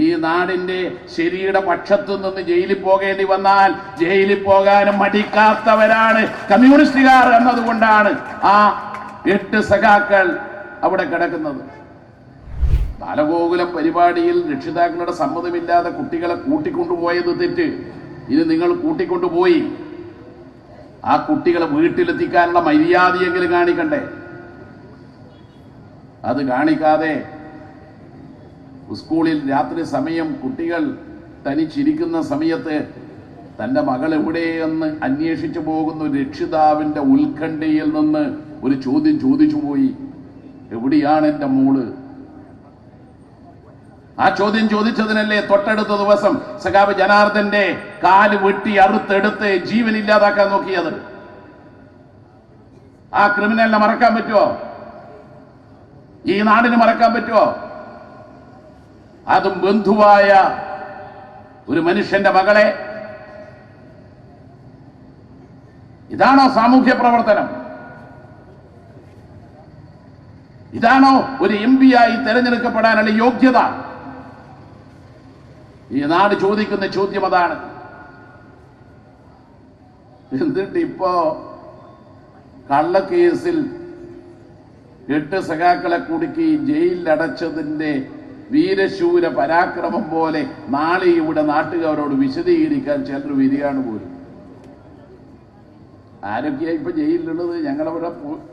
ഈ നാടിന്റെ ശരിയുടെ പക്ഷത്തു നിന്ന് ജയിലിൽ പോകേണ്ടി വന്നാൽ ജയിലിൽ പോകാനും മടിക്കാത്തവരാണ് കമ്മ്യൂണിസ്റ്റുകാർ എന്നതുകൊണ്ടാണ് ആ 8 സഖാക്കൾ അവിടെ കിടക്കുന്നത്. ബാലഗോകുലം പരിപാടിയിൽ രക്ഷിതാക്കളുടെ സമ്മതമില്ലാതെ കുട്ടികളെ കൂട്ടിക്കൊണ്ടുപോയത് തെറ്റ്. ഇത് നിങ്ങൾ കൂട്ടിക്കൊണ്ടുപോയി ആ കുട്ടികളെ വീട്ടിലെത്തിക്കാനുള്ള മര്യാദയെങ്കിലും കാണിക്കണ്ടേ? അത് കാണിക്കാതെ സ്കൂളിൽ രാത്രി സമയം കുട്ടികൾ തനിച്ചിരിക്കുന്ന സമയത്ത് തൻ്റെ മകൾ എവിടെയെന്ന് അന്വേഷിച്ചു പോകുന്ന രക്ഷിതാവിൻ്റെ ഉത്കണ്ഠയിൽ നിന്ന് ഒരു ചോദ്യം ചോദിച്ചു പോയി, എവിടെയാണ് എൻ്റെ മോള്? ആ ചോദ്യം ചോദിച്ചതിനല്ലേ തൊട്ടടുത്ത ദിവസം സഖാവ് ജനാർദ്ദന്റെ കാല് വെട്ടി അറുത്തെടുത്ത് ജീവനില്ലാതാക്കാൻ നോക്കിയത്? ആ ക്രിമിനലിനെ മറക്കാൻ പറ്റുമോ? ഈ നാടിന് മറക്കാൻ പറ്റുമോ? അതും ബന്ധുവായ ഒരു മനുഷ്യന്റെ മകളെ. ഇതാണോ സാമൂഹ്യ പ്രവർത്തനം? ഇതാണോ ഒരു MP ആയി തെരഞ്ഞെടുക്കപ്പെടാനുള്ള യോഗ്യത? ഈ നാട് ചോദിക്കുന്ന ചോദ്യം അതാണ്. എന്നിട്ട് ഇപ്പോ കള്ളക്കേസിൽ 8 സഖാക്കളെ കുടുക്കി ജയിലിലടച്ചതിന്റെ വീരശൂര പരാക്രമം പോലെ നാളെ ഇവിടെ നാട്ടുകാരോട് വിശദീകരിക്കാൻ ചിലർ വരികയാണ് പോലും. ആരൊക്കെയാ ഇപ്പൊ ജയിലിലുള്ളത്?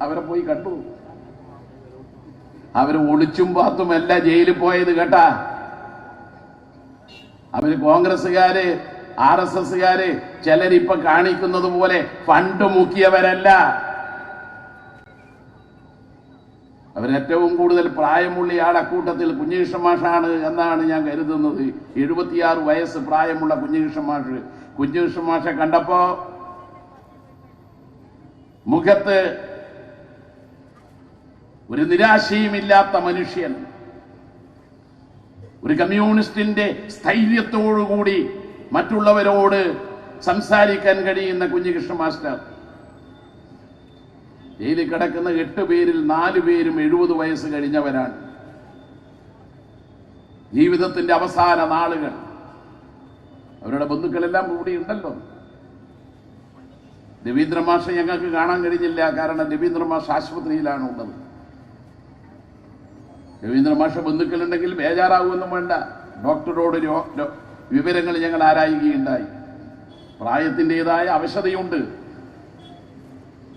അവരെ പോയി കണ്ടു. അവര് ഒളിച്ചും പാത്തുമല്ല ജയിലിൽ പോയത് കേട്ടാ. അവര് കോൺഗ്രസ്സുകാര്, RSSകാര് ചിലരിപ്പൊ കാണിക്കുന്നത് പോലെ ഫണ്ട് മുക്കിയവരല്ല. അവരേറ്റവും കൂടുതൽ പ്രായമുള്ള ആൾ അക്കൂട്ടത്തിൽ കുഞ്ഞികൃഷ്ണൻ മാഷാണ് എന്നാണ് ഞാൻ കരുതുന്നത്. 76 വയസ്സ് പ്രായമുള്ള കുഞ്ഞികൃഷ്ണൻ മാഷ്. കുഞ്ഞികൃഷ്ണൻ മാഷെ കണ്ടപ്പോ മുഖത്ത് ഒരു നിരാശയുമില്ലാത്ത മനുഷ്യൻ, ഒരു കമ്മ്യൂണിസ്റ്റിന്റെ സ്ഥൈര്യത്തോടുകൂടി മറ്റുള്ളവരോട് സംസാരിക്കാൻ കഴിയുന്ന കുഞ്ഞികൃഷ്ണൻ മാസ്റ്റർ. ജയിലിൽ കിടക്കുന്ന 8 പേരിൽ 4 പേരും 70 വയസ്സ് കഴിഞ്ഞവരാണ്. ജീവിതത്തിന്റെ അവസാന നാളുകൾ. അവരുടെ ബന്ധുക്കളെല്ലാം കൂടി ഉണ്ടല്ലോ. രവീന്ദ്ര മാഷ് ഞങ്ങൾക്ക് കാണാൻ കഴിഞ്ഞില്ല, കാരണം രവീന്ദ്ര മാഷ് ആശുപത്രിയിലാണ് ഉള്ളത്. രവീന്ദ്ര മാഷ ബന്ധുക്കളുണ്ടെങ്കിൽ ബേജാറാവുമെന്നും വേണ്ട. ഡോക്ടറോട് വിവരങ്ങൾ ഞങ്ങൾ ആരായുകയുണ്ടായി. പ്രായത്തിൻ്റെതായ അവശതയുണ്ട്.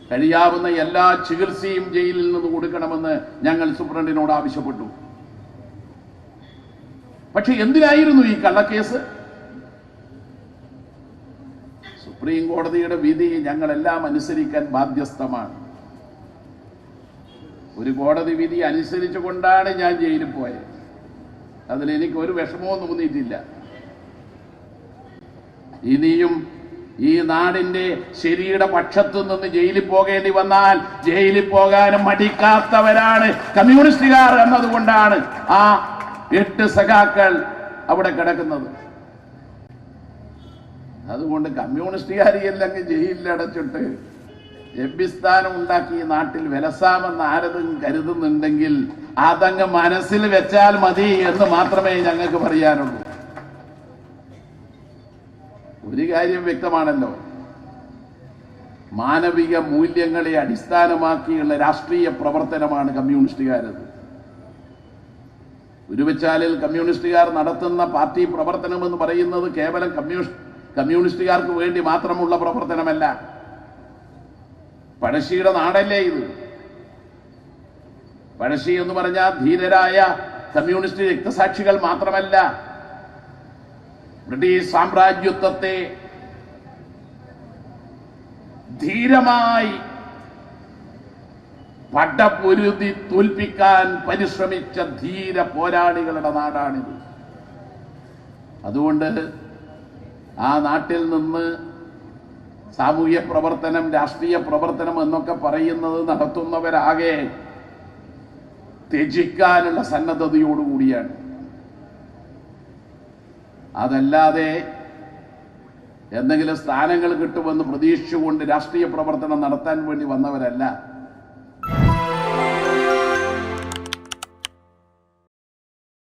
കഴിയാവുന്ന എല്ലാ ചികിത്സയും ജയിലിൽ നിന്ന് കൊടുക്കണമെന്ന് ഞങ്ങൾ സൂപ്രണ്ടിനോട് ആവശ്യപ്പെട്ടു. പക്ഷെ എന്തിനായിരുന്നു ഈ കള്ളക്കേസ്? സുപ്രീം കോടതിയുടെ വിധി ഞങ്ങളെല്ലാം അനുസരിക്കാൻ ബാധ്യസ്ഥമാണ്. ഒരു കോടതി വിധി അനുസരിച്ചുകൊണ്ടാണ് ഞാൻ ജയിലിൽ പോയത്. അതിൽ എനിക്ക് ഒരു വിഷമവും തോന്നിയിട്ടില്ല. ഇനിയും ഈ നാടിന്റെ ശരിയുടെ പക്ഷത്തു നിന്ന് ജയിലിൽ പോകേണ്ടി വന്നാൽ ജയിലിൽ പോകാനും മടിക്കാത്തവരാണ് കമ്മ്യൂണിസ്റ്റുകാർ എന്നതുകൊണ്ടാണ് ആ 8 സഖാക്കൾ അവിടെ കിടക്കുന്നത്. അതുകൊണ്ട് കമ്മ്യൂണിസ്റ്റുകാരിയെല്ലാം ജയിലിലടച്ചിട്ട് MP സ്ഥാനം ഉണ്ടാക്കി നാട്ടിൽ വിലസാമെന്ന് ആരതും കരുതുന്നുണ്ടെങ്കിൽ അതങ്ങ് മനസ്സിൽ വെച്ചാൽ മതി എന്ന് മാത്രമേ ഞങ്ങൾക്ക് പറയാനുള്ളൂ. ഒരു കാര്യം വ്യക്തമാണല്ലോ, മാനവിക മൂല്യങ്ങളെ അടിസ്ഥാനമാക്കിയുള്ള രാഷ്ട്രീയ പ്രവർത്തനമാണ് കമ്മ്യൂണിസ്റ്റുകാരത്. ഉരുവച്ചാലിൽ കമ്മ്യൂണിസ്റ്റുകാർ നടത്തുന്ന പാർട്ടി പ്രവർത്തനം എന്ന് പറയുന്നത് കേവലം കമ്മ്യൂണിസ്റ്റുകാർക്ക് വേണ്ടി മാത്രമുള്ള പ്രവർത്തനമല്ല. പഴശ്ശിയുടെ നാടല്ലേ ഇത്? പഴശ്ശി എന്ന് പറഞ്ഞാൽ ധീരരായ കമ്മ്യൂണിസ്റ്റ് രക്തസാക്ഷികൾ മാത്രമല്ല, ബ്രിട്ടീഷ് സാമ്രാജ്യത്വത്തെ ധീരമായി പടപൊരുതി തോൽപ്പിക്കാൻ പരിശ്രമിച്ച ധീര പോരാളികളുടെ നാടാണിത്. അതുകൊണ്ട് ആ നാട്ടിൽ നിന്ന് സാമൂഹ്യ പ്രവർത്തനം, രാഷ്ട്രീയ പ്രവർത്തനം എന്നൊക്കെ പറയുന്നത് നടത്തുന്നവരാകെ ത്യജിക്കാനുള്ള സന്നദ്ധതയോടുകൂടിയാണ്. അതല്ലാതെ എന്തെങ്കിലും സ്ഥാനങ്ങൾ കിട്ടുമെന്ന് പ്രതീക്ഷിച്ചുകൊണ്ട് രാഷ്ട്രീയ പ്രവർത്തനം നടത്താൻ വേണ്ടി വന്നവരല്ല.